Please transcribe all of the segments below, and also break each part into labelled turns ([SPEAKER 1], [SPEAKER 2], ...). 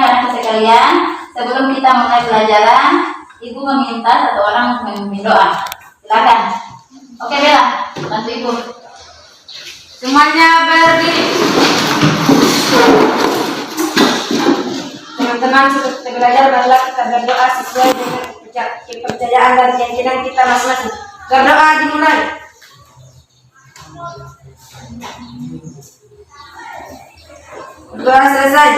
[SPEAKER 1] anak sekalian, sebelum kita mulai pelajaran, Ibu meminta satu orang untuk memimpin doa. Silakan. Oke Bella, bantu Ibu.
[SPEAKER 2] Semuanya berdiri. Teman-teman, sudah kita belajar, barulah kita berdoa sesuai dengan kepercayaan dan keyakinan kita masing-masing. Berdoa dimulai. Doa selesai.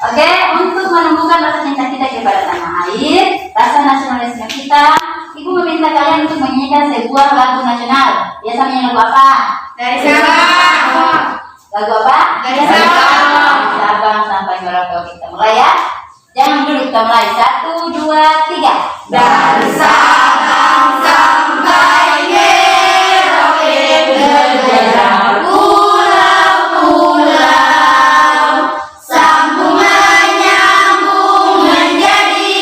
[SPEAKER 1] Oke, untuk menumbuhkan rasa cinta kita kepada tanah air, rasa nasionalisme kita, Ibu meminta kalian untuk menyanyikan sebuah lagu nasional. Biasanya lagu apa?
[SPEAKER 2] Dari Sabang.
[SPEAKER 1] Lagu apa?
[SPEAKER 2] Dari Sabang.
[SPEAKER 1] Sabang sampai Merauke. Kita mulai ya. Jangan dulu, kita mulai. 1, 2, 3.
[SPEAKER 2] Dari Sabang sampai Merauke bergerak pulau-pulau, sambung menyambung menjadi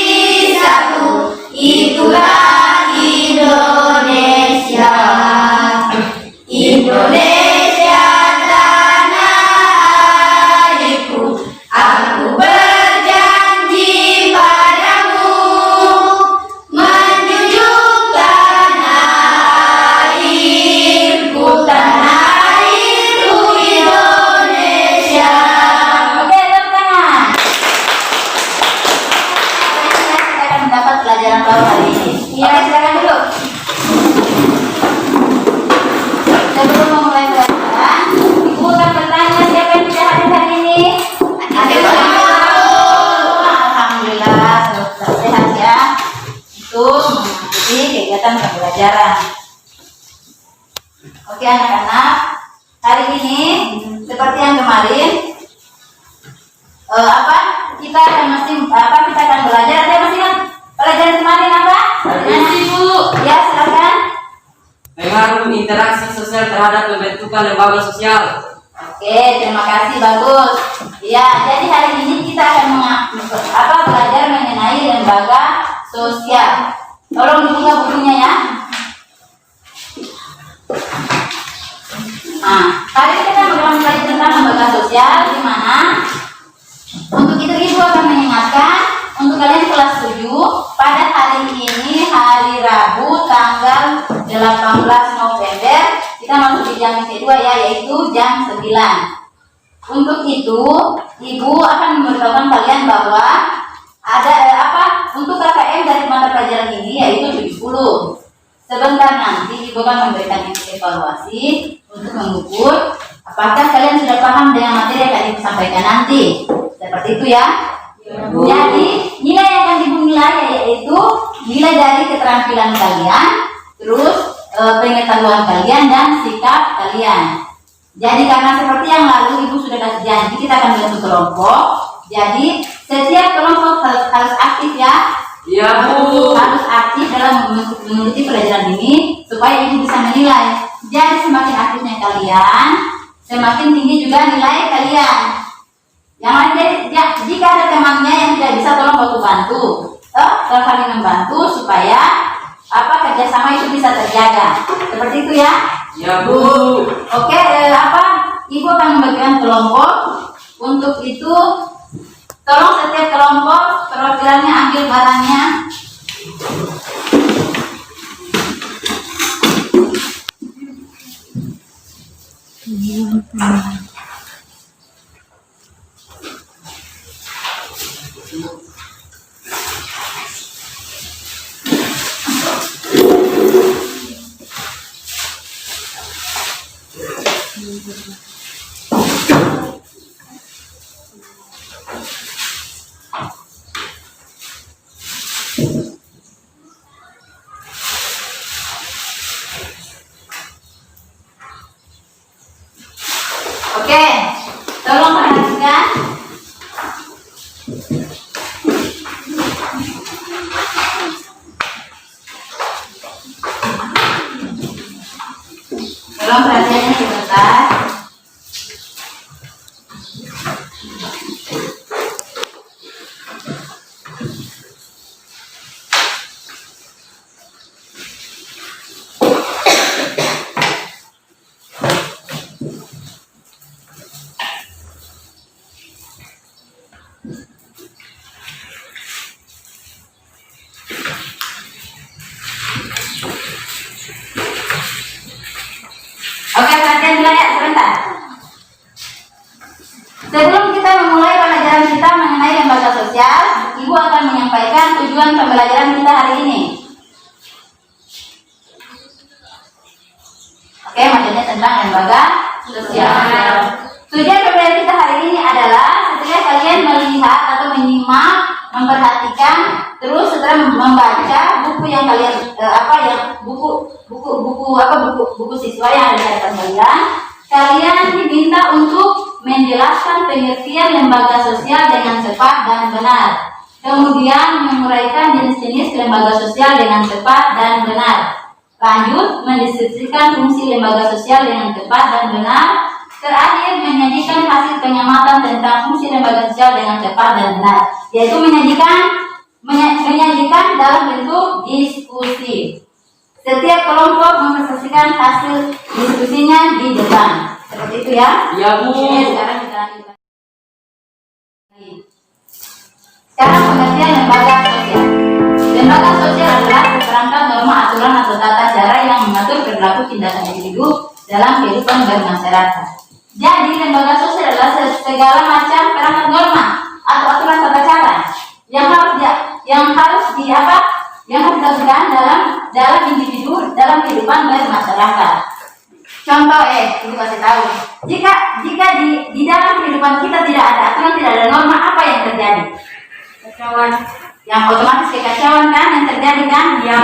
[SPEAKER 2] satu. Itulah Indonesia. Indonesia tanah airku, aku berjanji padamu menjunjung tanah airku Indonesia.
[SPEAKER 1] Oke, tepuk tangan. Kita akan mendapat pelajaran baru hari ini. Oke, silakan dulu. Sebelum memulai pelajaran, Ibu akan bertanya siapa yang sudah hadir hari ini? Alhamdulillah, sudah sehat ya. Itu mengikuti kegiatan pembelajaran. Oke anak-anak, hari ini seperti yang kemarin, kita akan belajar. Ada masih ingat pelajaran kemarin apa?
[SPEAKER 2] Ibu.
[SPEAKER 1] Ya, silakan.
[SPEAKER 3] Pengaruh interaksi sosial terhadap pembentukan lembaga sosial.
[SPEAKER 1] Oke, terima kasih, bagus. Ya, jadi hari ini kita akan belajar mengenai lembaga sosial. Tolong dibuka bukunya ya. Nah, hari ini kita belajar tentang lembaga sosial, di mana untuk itu Ibu akan mengingatkan untuk kalian kelas 7 pada hari ini, hari Rabu tanggal 18 November, kita masuk di jam kedua ya, yaitu jam 9. Untuk itu Ibu akan memberitahukan kalian bahwa ada untuk KKM dari mata pelajaran ini yaitu 70. Sebentar nanti Ibu akan memberikan evaluasi untuk mengukur apakah kalian sudah paham dengan materi yang akan Ibu sampaikan nanti. Seperti itu ya. Jadi nilai yang akan Ibu nilai yaitu nilai dari keterampilan kalian, terus pengetahuan kalian dan sikap kalian. Jadi karena seperti yang lalu Ibu sudah kasih janji, kita akan membentuk kelompok. Jadi setiap kelompok harus aktif ya.
[SPEAKER 3] Iya Bu.
[SPEAKER 1] Harus aktif dalam mengikuti pelajaran ini supaya Ibu bisa menilai. Jadi semakin aktifnya kalian, semakin tinggi juga nilai kalian. Yang lain, jika ada temannya yang tidak bisa, tolong bantu, tolong saling membantu supaya kerjasama itu bisa terjaga. Seperti itu ya.
[SPEAKER 3] Ya Bu.
[SPEAKER 1] Oke, Ibu akan membagikan kelompok. Untuk itu, tolong setiap kelompok perwakilannya ambil barangnya. Oke, tolong perhatikan. Tolong perhatiannya sebentar. Sebelum kita memulai pelajaran kita mengenai lembaga sosial, Ibu akan menyampaikan tujuan pembelajaran kita hari ini. Oke, maksudnya tentang lembaga sosial. Tujuan pembelajaran kita hari ini adalah setelah kalian melihat atau menyimak, memperhatikan, terus setelah membaca buku yang kalian buku siswa yang ada di hadapan kalian, kalian diminta untuk menjelaskan pengertian lembaga sosial dengan tepat dan benar. Kemudian menguraikan jenis-jenis lembaga sosial dengan tepat dan benar. Lanjut, mendeskripsikan fungsi lembaga sosial dengan tepat dan benar. Terakhir, menyajikan hasil pengamatan tentang fungsi lembaga sosial dengan tepat dan benar, yaitu menyajikan dalam bentuk diskusi. Setiap kelompok mempresentasikan hasil diskusinya di depan. Seperti itu ya?
[SPEAKER 3] Iya, Bu.
[SPEAKER 1] Oke, sekarang kita lanjutkan. Sekarang pengertian lembaga sosial. Lembaga sosial adalah seperangkat norma, aturan atau tata cara yang mengatur perilaku tindakan individu dalam kehidupan bermasyarakat. Jadi lembaga sosial adalah segala macam perangkat norma atau aturan tata cara yang harus dilakukan dalam individu dalam kehidupan bermasyarakat. Contoh ibu kasih tahu. Jika di dalam kehidupan kita tidak ada aturan, tidak ada norma, apa yang terjadi? Kekacauan. Yang otomatis kekacauan kan yang terjadi kan? Yang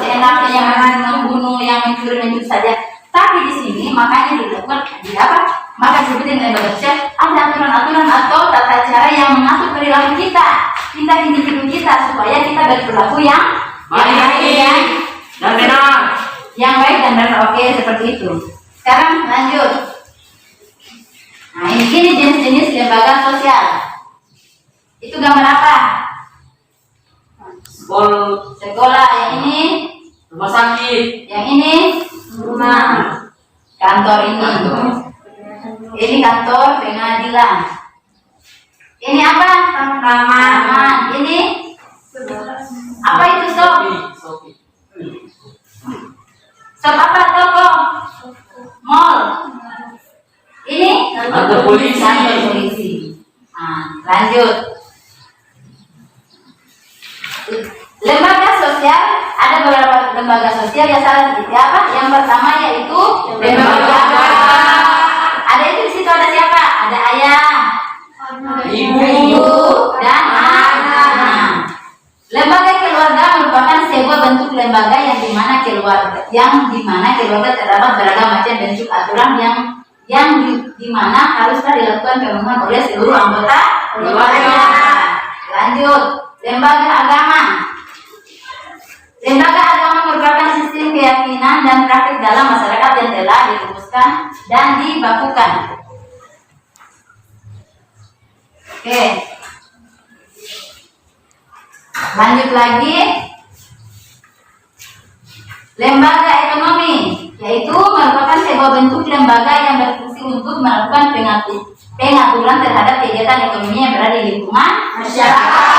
[SPEAKER 1] seenaknya, yang membunuh, yang mencuri saja. Tapi di sini makanya dilakukan maka disebutin lembaga sosial ada aturan-aturan atau tata cara yang mengatur perilaku kita individu kita supaya kita berperilaku yang baik
[SPEAKER 3] dan benar.
[SPEAKER 1] Yang baik dan benar. Oke, seperti itu. Sekarang lanjut. Nah, ini jenis-jenis lembaga sosial. Itu gambar apa? Sekolah. Yang ini
[SPEAKER 3] Rumah sakit.
[SPEAKER 1] Yang ini rumah. Kantor ini. Ini kantor pengadilan. Ini apa? Taman. Ini apa itu sob? Sob apa? Toko. Mall. Ini
[SPEAKER 3] Kantor polisi.
[SPEAKER 1] Kantor polisi. Nah, lanjut. Lembaga sosial, ada beberapa lembaga sosial yang salah seperti apa? Yang pertama yaitu lembaga. Ada itu di situ ada siapa? Ada ayah, ibu, dan anak. Lembaga keluarga merupakan sebuah bentuk lembaga yang dimana keluarga terdapat beragam macam bentuk aturan yang dimana haruslah dilakukan pemenuhan oleh seluruh anggota keluarga. Lanjut, lembaga agama. Lembaga agama merupakan sistem keyakinan dan praktik dalam masyarakat yang telah dirumuskan dan dibakukan. Oke. Lanjut lagi. Lembaga ekonomi, yaitu merupakan sebuah bentuk lembaga yang berfungsi untuk melakukan pengaturan terhadap kegiatan ekonomi yang berada di lingkungan masyarakat.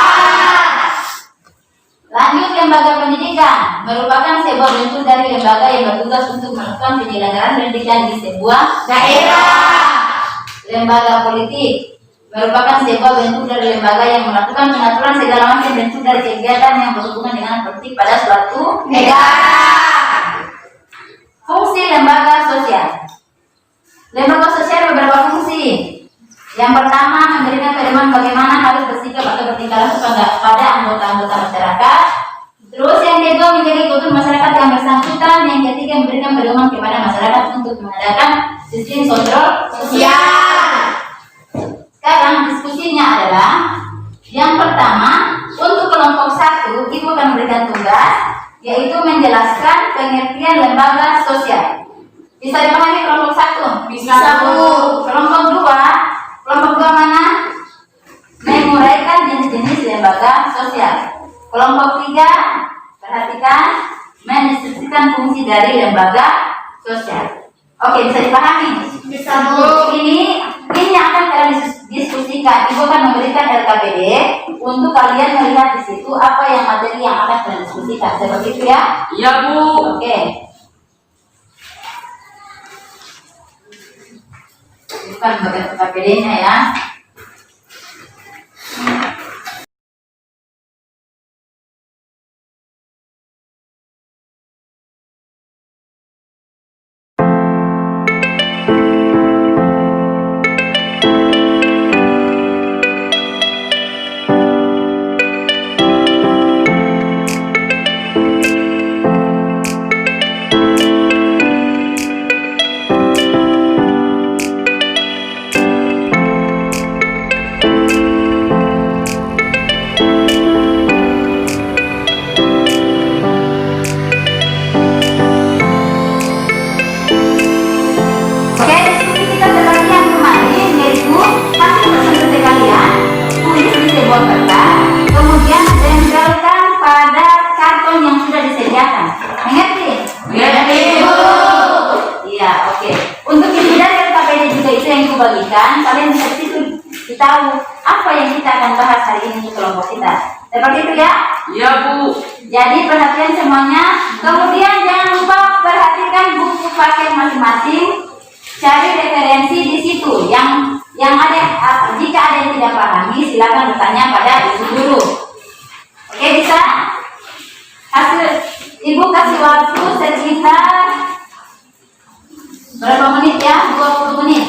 [SPEAKER 1] Lanjut, lembaga pendidikan merupakan sebuah bentuk dari lembaga yang bertugas untuk melakukan penyelenggaraan pendidikan di sebuah daerah. Lembaga politik merupakan sebuah bentuk dari lembaga yang melakukan pengaturan segala macam bentuk dari kegiatan yang berhubungan dengan politik pada suatu negara. Fungsi lembaga sosial. Lembaga sosial beberapa fungsi. Yang pertama, memberikan pedoman bagaimana harus bersikap atau bertingkah laku pada anggota-anggota masyarakat. Terus yang kedua, menjadi kultur masyarakat yang bersangkutan. Yang ketiga, memberikan pedoman kepada masyarakat untuk mengadakan sistem sosial. Sekarang diskusinya adalah yang pertama, untuk kelompok 1, Ibu akan memberikan tugas, yaitu menjelaskan pengertian lembaga sosial. Bisa dipahami kelompok 1?
[SPEAKER 2] Bisa, Bu.
[SPEAKER 1] Kelompok 2 mana? Menguraikan jenis-jenis lembaga sosial. Kelompok 3, perhatikan, mendeskripsikan fungsi dari lembaga sosial. Oke, bisa dipahami?
[SPEAKER 2] Bisa, Bu.
[SPEAKER 1] Ini yang akan kalian diskusikan. Ibu akan memberikan RKPD untuk kalian melihat di situ apa yang materi yang akan kalian diskusikan. Seperti itu ya?
[SPEAKER 3] Iya, Bu.
[SPEAKER 1] Oke. Bukan bagian KPD-nya ya. Oke, diskusi kita seperti yang kemarin, yaitu hasil presentasi kalian tulis di sebuah kertas, kemudian tempelkan pada karton yang sudah disediakan. Mengerti?
[SPEAKER 3] Mengerti, Bu.
[SPEAKER 1] Iya, oke. Untuk isi dan KPD juga itu yang dibagikan, kalian bisa di situ tahu apa yang kita akan bahas hari ini untuk kelompok kita. Seperti itu ya.
[SPEAKER 3] Iya, Bu.
[SPEAKER 1] Jadi perhatian semuanya. Kemudian jangan lupa perhatikan buku paket masing-masing. Cari referensi di situ. Yang ada, jika ada yang tidak pahami, silakan bertanya pada ibu guru. Oke, bisa? Ibu kasih waktu sekitar berapa menit ya? 20 menit.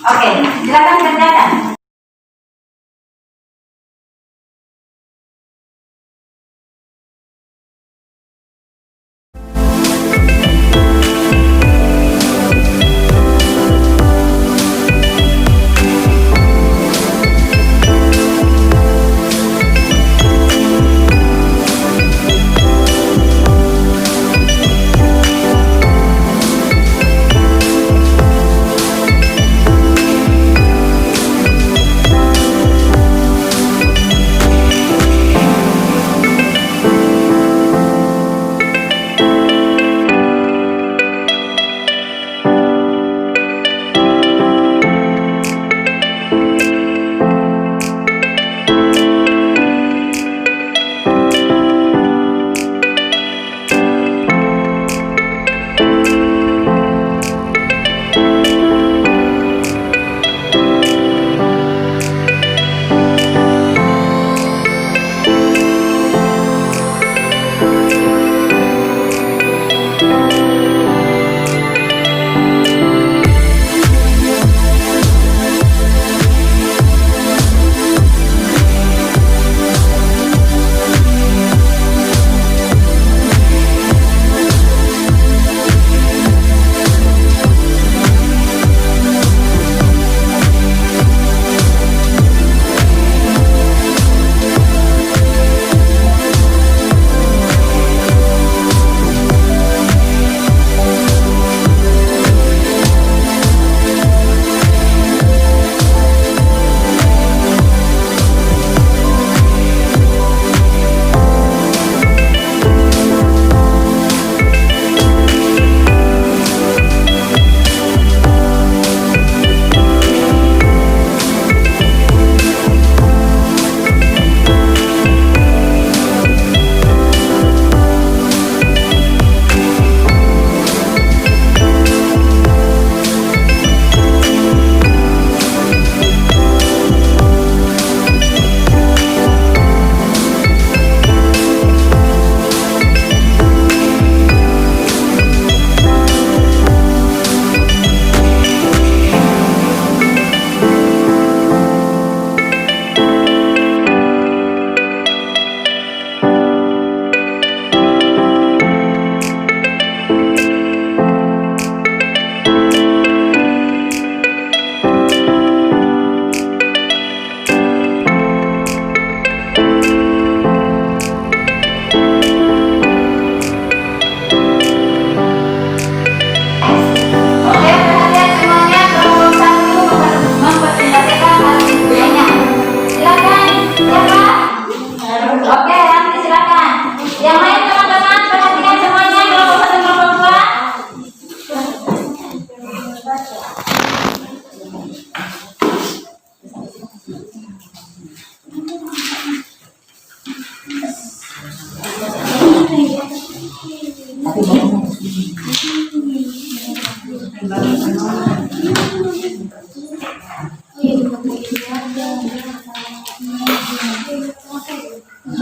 [SPEAKER 1] Oke, silakan kerjakan.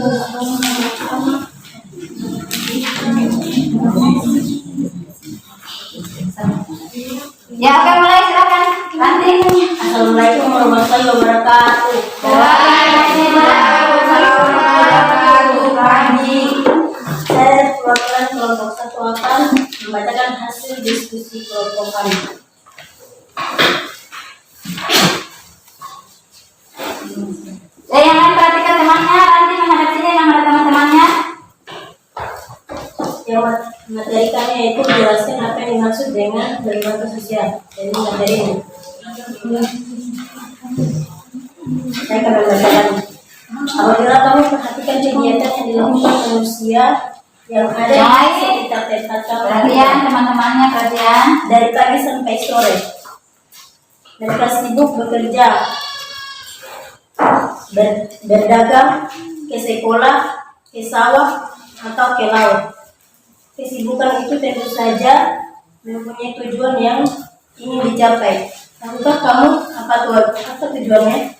[SPEAKER 1] Ya, oke, mulai silakan. Ranti.
[SPEAKER 2] Assalamualaikum warahmatullahi wabarakatuh.
[SPEAKER 1] Waalaikumsalam warahmatullahi wabarakatuh. Ranti.
[SPEAKER 2] Saya perwakilan kelompok 1 akan membacakan hasil diskusi kelompok kami.
[SPEAKER 1] Yang lain perhatikan temannya. Ranti menghadap sini yang ada teman-temannya.
[SPEAKER 2] Yang materi kami yaitu menjelaskan apa yang dimaksud dengan lembaga sosial. Jadi materi ini. Saya akan membacakan. Apabila kamu perhatikan kegiatan yang dilakukan manusia yang ada di sekitar tempat kamu,
[SPEAKER 1] Perhatian teman-temannya, perhatian.
[SPEAKER 2] dari pagi sampai sore, mereka sibuk bekerja, berdagang, ke sekolah, ke sawah, atau ke laut. Kesibukan itu tentu saja mempunyai tujuan yang ingin dicapai. Tahukah kamu apa tujuannya?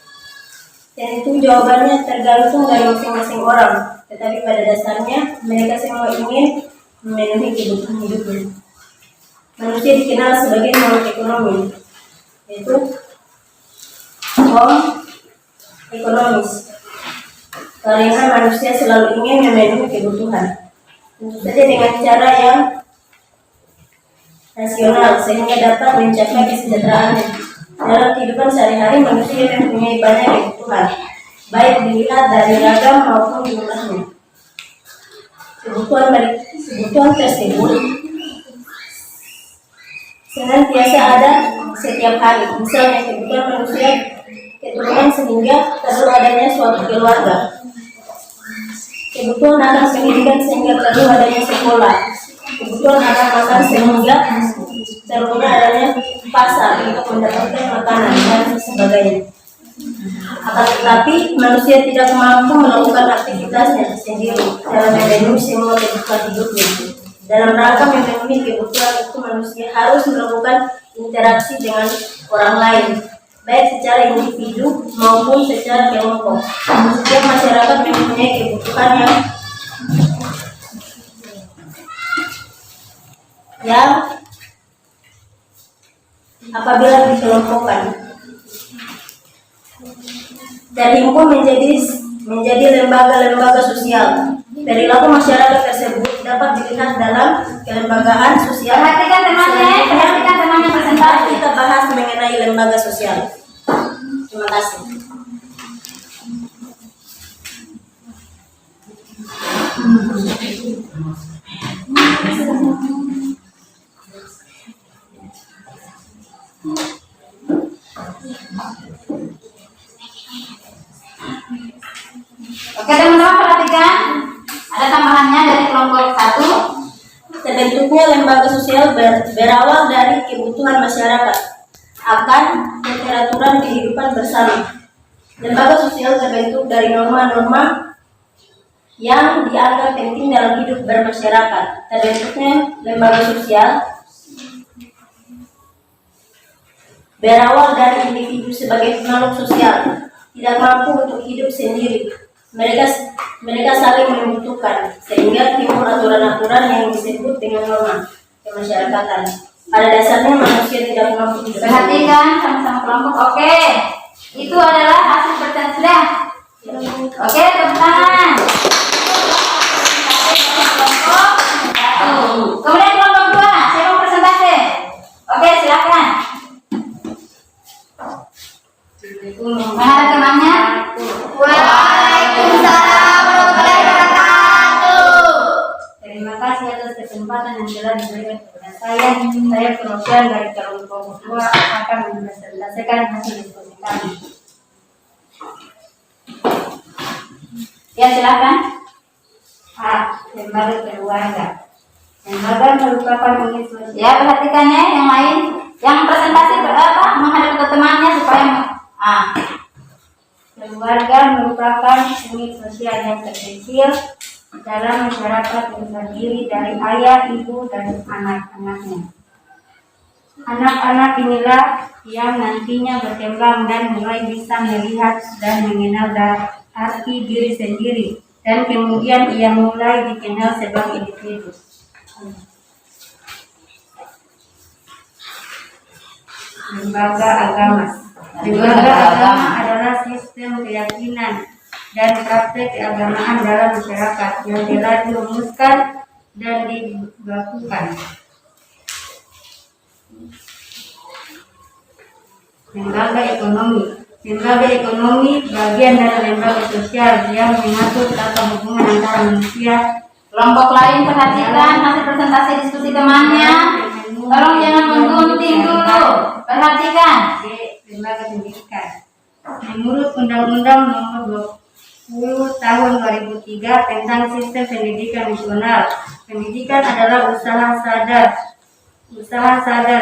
[SPEAKER 2] Dan itu jawabannya tergantung dari masing-masing orang. Tetapi pada dasarnya mereka semua ingin memenuhi kebutuhan hidupnya. Manusia dikenal sebagai makhluk ekonomi, yaitu ekonomis. Karena manusia selalu ingin memenuhi kebutuhan, tentu saja dengan cara yang rasional sehingga dapat mencapai kesejahteraannya. Dalam kehidupan sehari-hari manusia mempunyai banyak kebutuhan, baik dilihat dari ragam maupun jumlahnya. Kebutuhan tersebut senantiasa ada setiap hari. Misalnya kebutuhan manusia keturunan sehingga perlu adanya suatu keluarga. Kebutuhan akan pendidikan sehingga perlu adanya sekolah. Kebutuhan akan makan sehingga perlunya adanya pasar untuk mendapatkan makanan dan sebagainya. Akan tetapi manusia tidak mampu melakukan aktivitasnya sendiri dalam memenuhi semua kebutuhan hidupnya. Dalam rangka memenuhi kebutuhan itu manusia harus melakukan interaksi dengan orang lain, baik secara individu maupun secara kelompok. Setiap masyarakat mempunyai kebutuhan yang apabila dikelompokkan terhimpun menjadi lembaga-lembaga sosial. Perilaku masyarakat tersebut dapat dilihat dalam kelembagaan sosial.
[SPEAKER 1] Perhatikan temannya presentasi.
[SPEAKER 2] Kita bahas mengenai lembaga sosial. Terima kasih.
[SPEAKER 1] Oke teman-teman, perhatikan. Ada tambahannya dari kelompok 1.
[SPEAKER 2] Terbentuknya lembaga sosial berawal dari kebutuhan masyarakat akan keteraturan kehidupan bersama. Lembaga sosial terbentuk dari norma-norma yang dianggap penting dalam hidup bermasyarakat. Terbentuknya lembaga sosial berawal dari individu sebagai makhluk sosial, tidak mampu untuk hidup sendiri. Mereka saling membutuhkan sehingga timbul aturan-aturan yang disebut dengan norma kemasyarakatan. Pada dasarnya manusia tidak mampu hidup.
[SPEAKER 1] Perhatikan sama-sama kelompok. Oke, itu adalah hasil percakapan sudah. Oke, tepuk tangan. Kelompok 1. Kemudian kelompok 2, saya mau presentasi. Oke, silakan. Mana temannya? Waalaikumsalam warahmatullahi wabarakatuh. Terima kasih atas kesempatan yang telah diberikan kepada saya. Saya perwakilan dari kelompok 2 akan mempresentasikan hasil diskusi kami. Ya, silakan. Lembaga keluarga. Lembaga merupakan unit sosial. Ya, perhatikannya yang lain. Yang presentasi menghadap ke temannya supaya keluarga merupakan unit sosial yang terkecil dalam masyarakat yang terdiri dari ayah, ibu, dan anak-anaknya. Anak-anak inilah yang nantinya berkembang dan mulai bisa melihat dan mengenal arti diri sendiri
[SPEAKER 4] dan kemudian ia mulai dikenal sebagai individu. Lembaga agama. Lembaga agama adalah sistem keyakinan dan praktek keagamaan dalam masyarakat yang telah dirumuskan dan dibakukan. Lembaga ekonomi. Lembaga ekonomi bagian dari lembaga sosial yang mengatur tata hubungan antara manusia.
[SPEAKER 1] Kelompok lain perhatikan hasil presentasi diskusi temannya. Tolong jangan menggunting dulu. Perhatikan.
[SPEAKER 4] Lembaga pendidikan. Menurut Undang-Undang Nomor 20 Tahun 2003 tentang Sistem Pendidikan Nasional, pendidikan adalah usaha sadar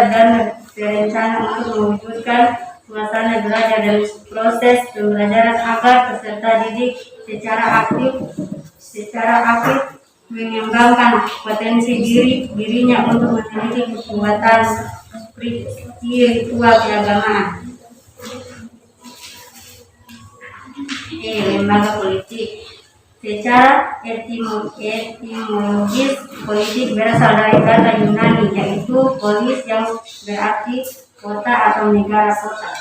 [SPEAKER 4] dan berencana untuk mewujudkan suasana belajar dan proses pembelajaran agar peserta didik secara aktif mengembangkan potensi dirinya untuk memiliki kekuatan spiritual keagamaan. Lembaga politik. Secara etimologis, politik berasal dari kata Yunani, yaitu polis yang berarti kota atau negara kota.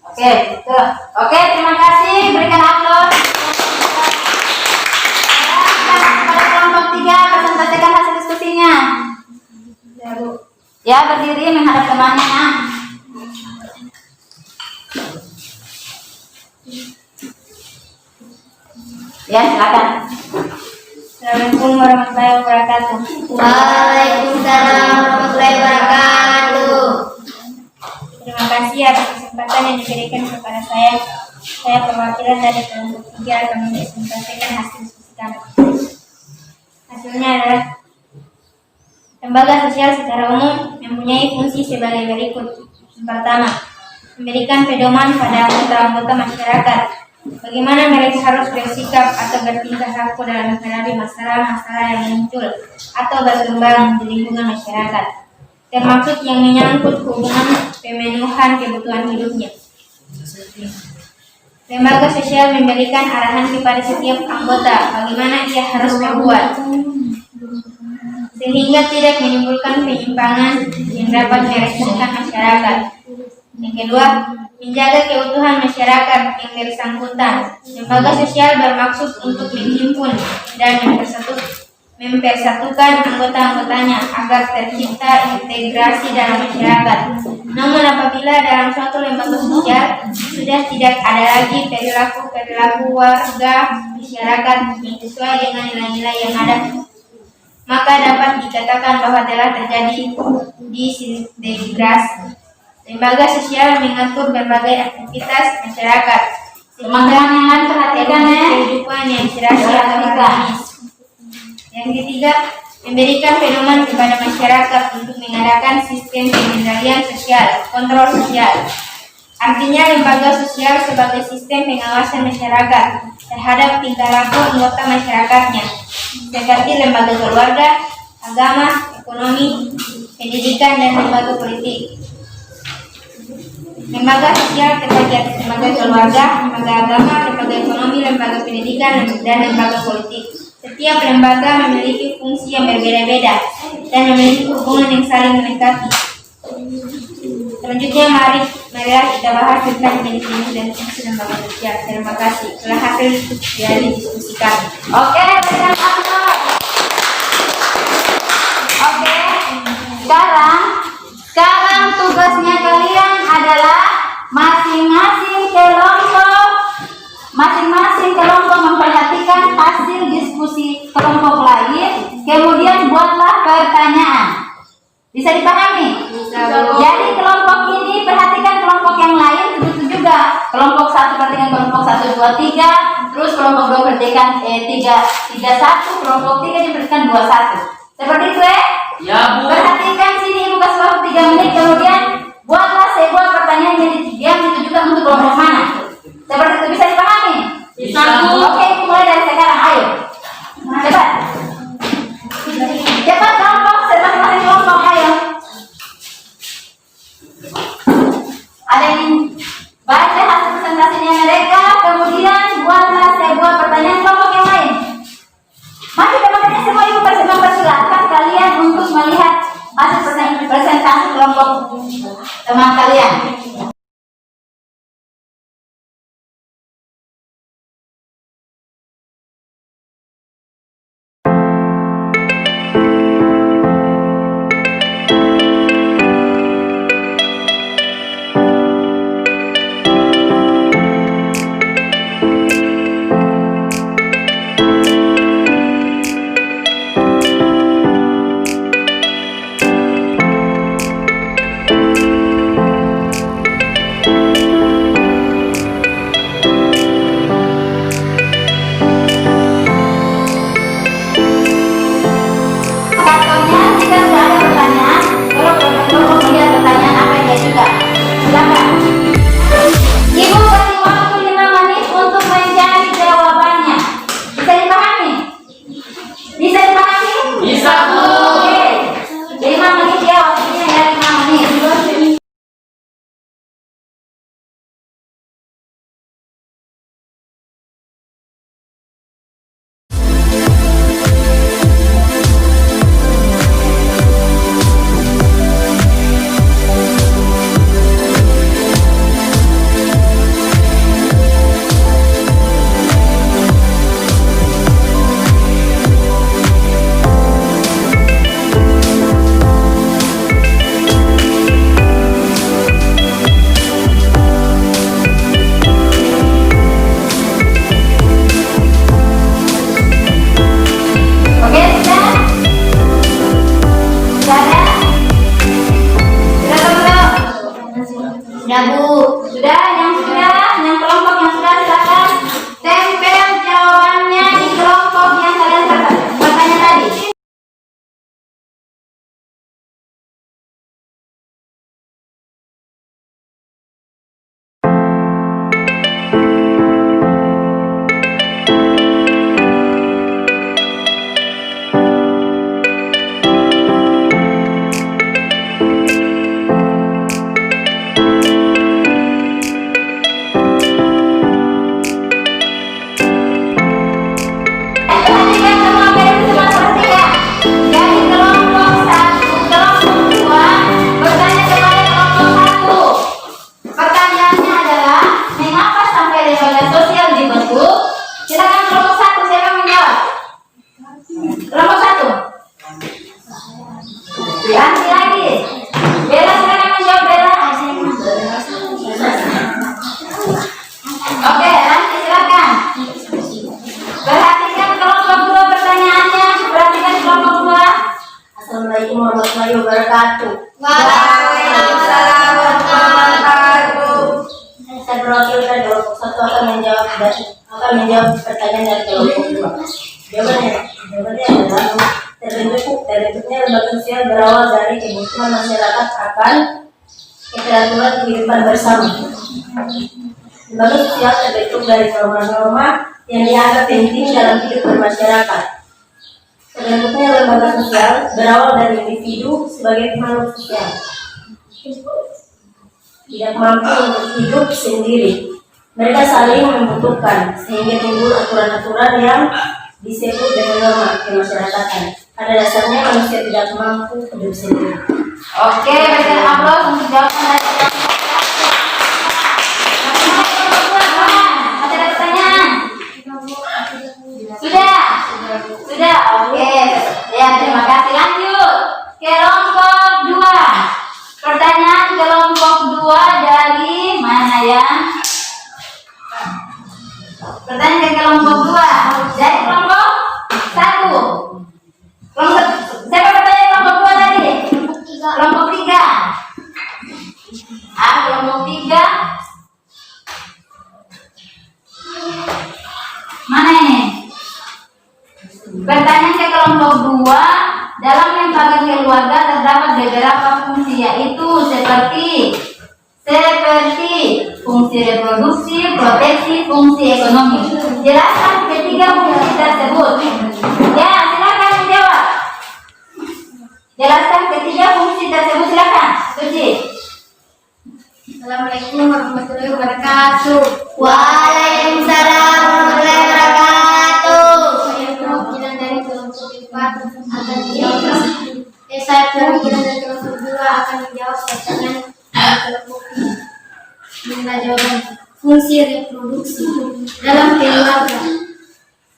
[SPEAKER 1] Oke, betul. Oke, terima kasih. Berikan upload. Pada kelompok 3, presentasikan hasil diskusinya. Ya, berdiri menghadap temannya. Nah. Ya, silakan.
[SPEAKER 4] Assalamualaikum warahmatullahi wabarakatuh.
[SPEAKER 2] Waalaikumsalam warahmatullahi wabarakatuh.
[SPEAKER 4] Terima kasih atas kesempatan yang diberikan kepada saya. Saya perwakilan dari kelompok 3 akan mempresentasikan hasil diskusi kami. Hasilnya adalah lembaga sosial secara umum mempunyai fungsi sebagai berikut. Yang pertama, memberikan pedoman pada anggota-anggota masyarakat bagaimana mereka harus bersikap atau bertingkah laku dalam menghadapi masalah-masalah yang muncul atau berkembang di lingkungan masyarakat, termasuk yang menyangkut hubungan pemenuhan kebutuhan hidupnya. Lembaga sosial memberikan arahan kepada setiap anggota bagaimana ia harus berbuat, sehingga tidak menimbulkan penyimpangan yang dapat meresahkan masyarakat. Yang kedua, menjaga keutuhan masyarakat yang bersangkutan. Lembaga sosial bermaksud untuk menghimpun dan mempersatukan anggota-anggotanya agar tercipta integrasi dalam masyarakat. Namun apabila dalam suatu lembaga sosial sudah tidak ada lagi perilaku warga masyarakat yang sesuai dengan nilai-nilai yang ada, maka dapat dikatakan bahwa telah terjadi disintegrasi. Lembaga sosial mengatur berbagai aktivitas masyarakat.
[SPEAKER 1] Teman-teman yang lain perhatikan ya.
[SPEAKER 4] Kehidupan yang serasi atau harmonis. Yang ketiga, memberikan pedoman kepada masyarakat untuk mengadakan sistem pengendalian sosial, kontrol sosial. Artinya lembaga sosial sebagai sistem pengawasan masyarakat terhadap tingkah laku anggota masyarakatnya, seperti lembaga keluarga, agama, ekonomi, pendidikan, dan lembaga politik. Lembaga sosial terbagi atas lembaga keluarga, lembaga agama, lembaga ekonomi, lembaga pendidikan, dan lembaga politik. Setiap lembaga memiliki fungsi yang berbeda-beda dan memiliki hubungan yang saling melengkapi. Selanjutnya, marilah kita bahas tentang definisi dan fungsi lembaga sosial. Terima kasih. Telah hasil dari diskusi kami.
[SPEAKER 1] Oke, berikan upload. Oke, sekarang tugasnya kalian adalah masing-masing kelompok memperhatikan hasil diskusi kelompok lain, kemudian buatlah pertanyaan. Bisa dipahami? Jadi kelompok ini perhatikan kelompok yang lain begitu juga. Kelompok 1 perhatikan kelompok 1, 2, 3, terus kelompok 2 perhatikan 3, 1, kelompok 3 diperhatikan 2, 1. Seperti itu ya?
[SPEAKER 3] Ya, Bu.
[SPEAKER 1] Perhatikan sini Ibu kasih waktu 3 menit, kemudian buatlah sebuah pertanyaan yang ditujukan untuk kelompok mana. Seperti itu, bisa dipahami?
[SPEAKER 3] Bisa, Bu.
[SPEAKER 1] Oke, Ibu mulai dari sekarang, ayo. Cepat. Cepat kelompok, masing-masing kelompok, ayo. Ada yang baca hasil presentasinya mereka, kemudian buatlah sebuah pertanyaan kelompok yang lain. Ibu. Silakan kelompok 1, siapa yang menjawab? Kelompok 1. Ganti lagi. Bella, silakan menjawab Bella. Oke, nanti silakan. Perhatikan kelompok 2 pertanyaannya. Perhatikan kelompok 2.
[SPEAKER 2] Assalamualaikum warahmatullahi wabarakatuh.
[SPEAKER 1] Waalaikumsalam warahmatullahi wabarakatuh.
[SPEAKER 2] Saya perwakilan dari kelompok 1 akan menjawab pertanyaan dari kelompok 2. Jawabannya adalah terbentuknya lembaga sosial berawal dari kebutuhan masyarakat akan keteraturan kehidupan bersama. Lembaga sosial terbentuk dari norma-norma yang dianggap penting dalam hidup bermasyarakat. Terbentuknya lembaga sosial berawal dari individu sebagai makhluk sosial, tidak mampu untuk hidup sendiri. Mereka saling membutuhkan sehingga timbul aturan-aturan yang disebut dengan norma kemasyarakatan. Pada dasarnya manusia tidak mampu hidup sendiri.
[SPEAKER 1] Oke, berikan aplaus untuk jawaban dari kelompok 1. Masih ada pertanyaan? Sudah. Oke. Ya, terima kasih. Lanjut. Kelompok 2. Pertanyaan kelompok 2 dari mana ya? Pertanyaan ke kelompok 2 dari kelompok 1. Siapa bertanya kelompok 2 tadi? Kelompok 3. Kelompok 3. Mana ini? Pertanyaan ke kelompok 2. Dalam lembaga keluarga terdapat beberapa fungsi, yaitu seperti fungsi reproduksi, proteksi, fungsi ekonomi. Jelaskan ketiga fungsi tersebut. Ya, silakan menjawab. Jelaskan ketiga fungsi tersebut, silakan. Suci.
[SPEAKER 4] Assalamualaikum warahmatullahi wabarakatuh.
[SPEAKER 1] Waalaikumsalam warahmatullahi wabarakatuh.
[SPEAKER 4] Saya perwakilan dari kelompok 4 akan menjawab. Saya perwakilan dari kelompok 2 akan menjawab pertanyaan dari kelompok 3. Minta jawaban. Fungsi reproduksi dalam keluarga.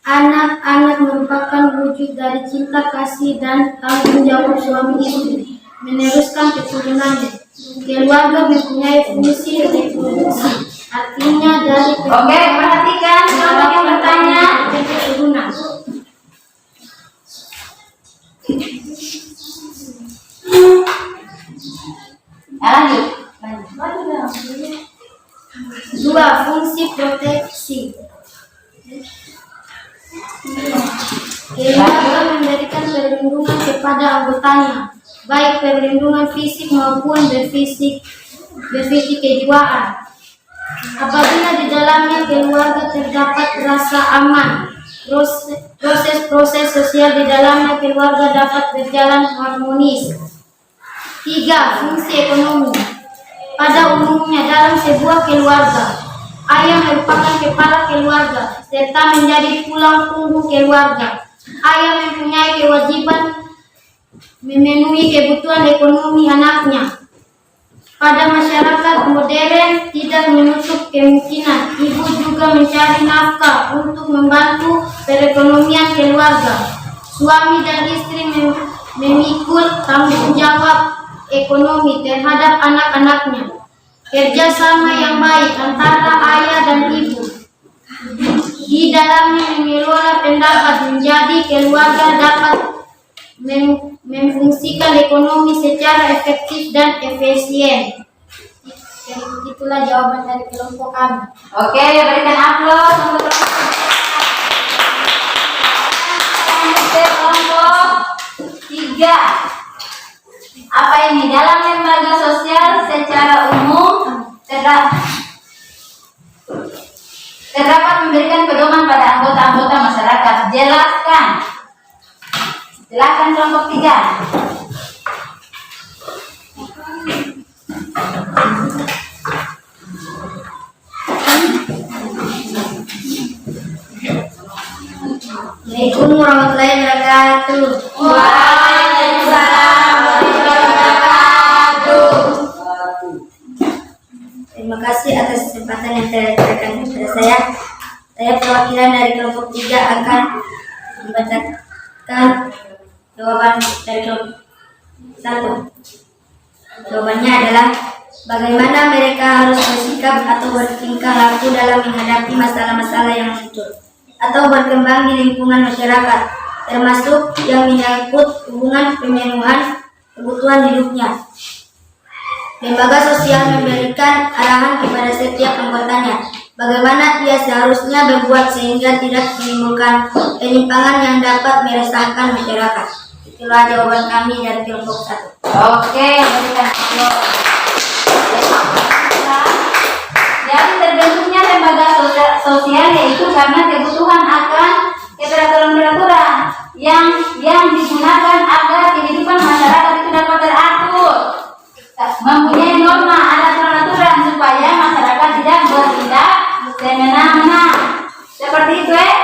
[SPEAKER 4] Anak-anak merupakan wujud dari cinta kasih dan tanggung jawab suami istri meneruskan keturunannya. Keluarga mempunyai fungsi reproduksi, artinya dari
[SPEAKER 1] Oke, perhatikan kelompok yang bertanya.
[SPEAKER 4] keturunan.
[SPEAKER 1] Lanjut.
[SPEAKER 4] 2. Fungsi proteksi. Keluarga memberikan perlindungan kepada anggotanya, baik perlindungan fisik maupun berfisik kejiwaan. Apabila di dalamnya keluarga terdapat rasa aman, proses sosial di dalamnya keluarga dapat berjalan harmonis. 3. Fungsi ekonomi. Pada umumnya dalam sebuah keluarga, ayah merupakan kepala keluarga serta menjadi tulang punggung keluarga. Ayah mempunyai kewajiban memenuhi kebutuhan ekonomi anaknya. Pada masyarakat modern tidak menutup kemungkinan ibu juga mencari nafkah untuk membantu perekonomian keluarga. Suami dan istri memikul tanggung jawab ekonomi terhadap anak-anaknya. Kerjasama yang baik antara ayah dan ibu di dalamnya mengelola pendapat menjadi keluarga dapat memfungsikan ekonomi secara efektif dan efisien. Itulah jawaban dari kelompok kami.
[SPEAKER 1] Oke, berikan aplaus untuk kelompok 3. Apa ini? Dalam lembaga sosial secara umum terdapat memberikan pedoman pada anggota-anggota masyarakat. Jelaskan. Silakan kelompok 3.
[SPEAKER 4] Assalamualaikum warahmatullahi wabarakatuh.
[SPEAKER 1] Waalaikumsalam warahmatullahi wabarakatuh.
[SPEAKER 4] Terima kasih atas kesempatan yang telah diberikan kepada saya. Saya perwakilan dari kelompok 3 akan membacakan jawaban dari kelompok 1. Jawabannya adalah bagaimana mereka harus bersikap atau bertingkah laku dalam menghadapi masalah-masalah yang muncul atau berkembang di lingkungan masyarakat, termasuk yang menyangkut hubungan pemenuhan kebutuhan hidupnya. Lembaga sosial memberikan arahan kepada setiap anggotanya bagaimana ia seharusnya berbuat sehingga tidak menimbulkan penyimpangan yang dapat meresahkan masyarakat. Itulah jawaban kami dari kelompok 1.
[SPEAKER 1] Oke, berikan aplaus. Jadi terbentuknya lembaga sosial yaitu karena kebutuhan akan keteraturan-peraturan yang digunakan agar kehidupan masyarakat itu dapat teratur, mempunyai norma aturan-aturan supaya masyarakat tidak bertindak semena-mena. Seperti itu ya?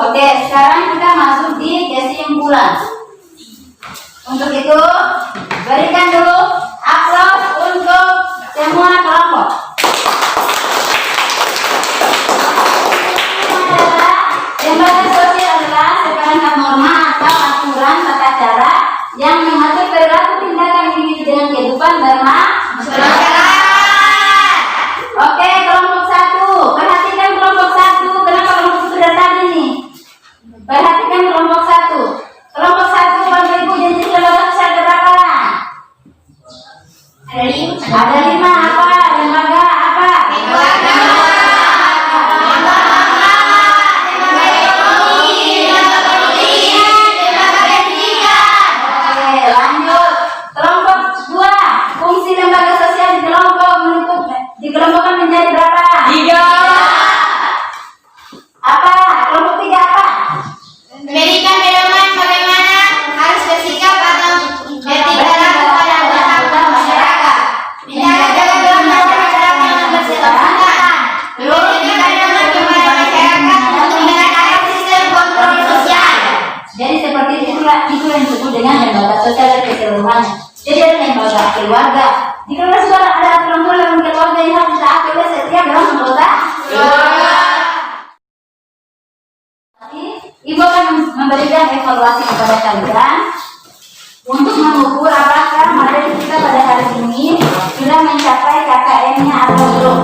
[SPEAKER 1] Oke, sekarang kita masuk di kesimpulan. Untuk itu, berikan dulu aplaus untuk semua kelompok. Lembaga sosial adalah seperangkat norma atau aturan tata cara yang mengatur perilaku tindakan individu dengan kehidupan bermasyarakat. Oke, kelompok 1. Perhatikan kelompok 1. Kenapa kelompok 1 dari tadi nih? Perhatikan kelompok 1. Kelompok 1, Bapak Ibu, jenis lembaga sosial berapa? Ada 5. Apa? Lembaga apa? Dikelompokkan menjadi berapa?
[SPEAKER 3] 3.
[SPEAKER 1] Apa? Kelompok 3 apa?
[SPEAKER 4] Memberikan pedoman bagaimana harus bersikap atau bertindak laku pada anggota masyarakat, menjaga keberagaman masyarakat dengan bersifat-sifat, memberikan pedoman kepada masyarakat untuk menerapkan sistem kontrol sosial.
[SPEAKER 1] Jadi seperti itu yang disebut dengan lembaga sosial keseluruhannya. Jadi ada lembaga keluarga. Di keluarga sudah ada aturan-aturan dalam keluarga yang harus ditaati oleh setiap dalam anggota keluarga. Ibu akan memberikan evaluasi kepada kalian untuk mengukur apakah materi kita pada hari ini sudah mencapai KKM-nya atau belum.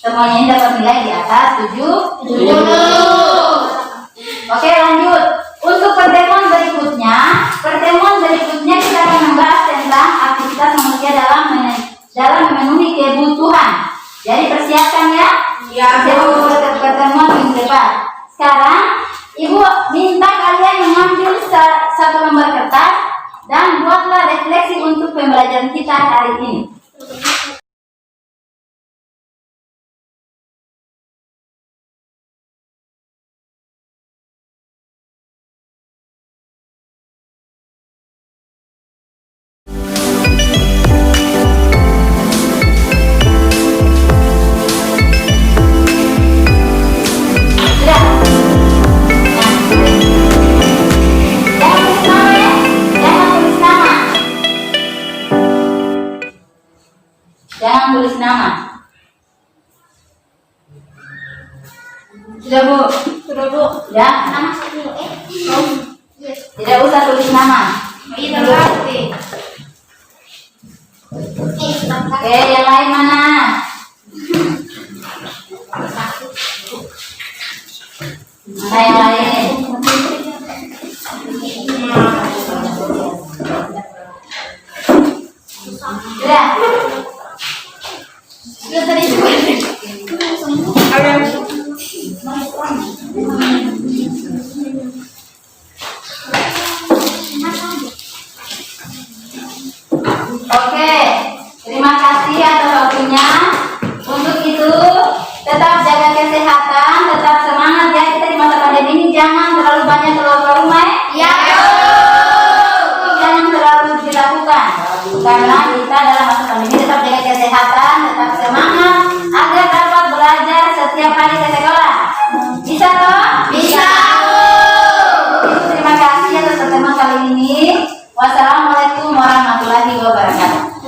[SPEAKER 1] Semuanya dapat nilai di atas 70. Oke, lanjut. Untuk pertemuan berikutnya kita akan membahas tentang aktivitas manusia dalam memenuhi kebutuhan. Jadi persiapkan ya. Pertemuan minggu depan. Sekarang Ibu minta kalian mengambil satu lembar kertas dan buatlah refleksi untuk pembelajaran kita hari ini. Jangan tulis nama. Sudah Bu?
[SPEAKER 4] Sudah Bu.
[SPEAKER 1] Ya.
[SPEAKER 4] Nama satu.
[SPEAKER 1] Tidak usah tulis nama. Oke, yang lain mana? Nah, yang lain. Sudah. Sudah tadi juga. Oke, terima kasih atas waktunya. Untuk itu, tetap jaga kesehatan, tetap semangat ya. Kita di masa pandemi ini jangan terlalu banyak keluar rumah ya. Jangan terlalu dilakukan. Karena kita dalam masa pandemi tetap jaga kesehatan, tetap semangat agar dapat belajar setiap hari ke sekolah. Bisa toh? Bisa. Terima kasih atas pertemuan kali ini. Wassalamualaikum warahmatullahi wabarakatuh.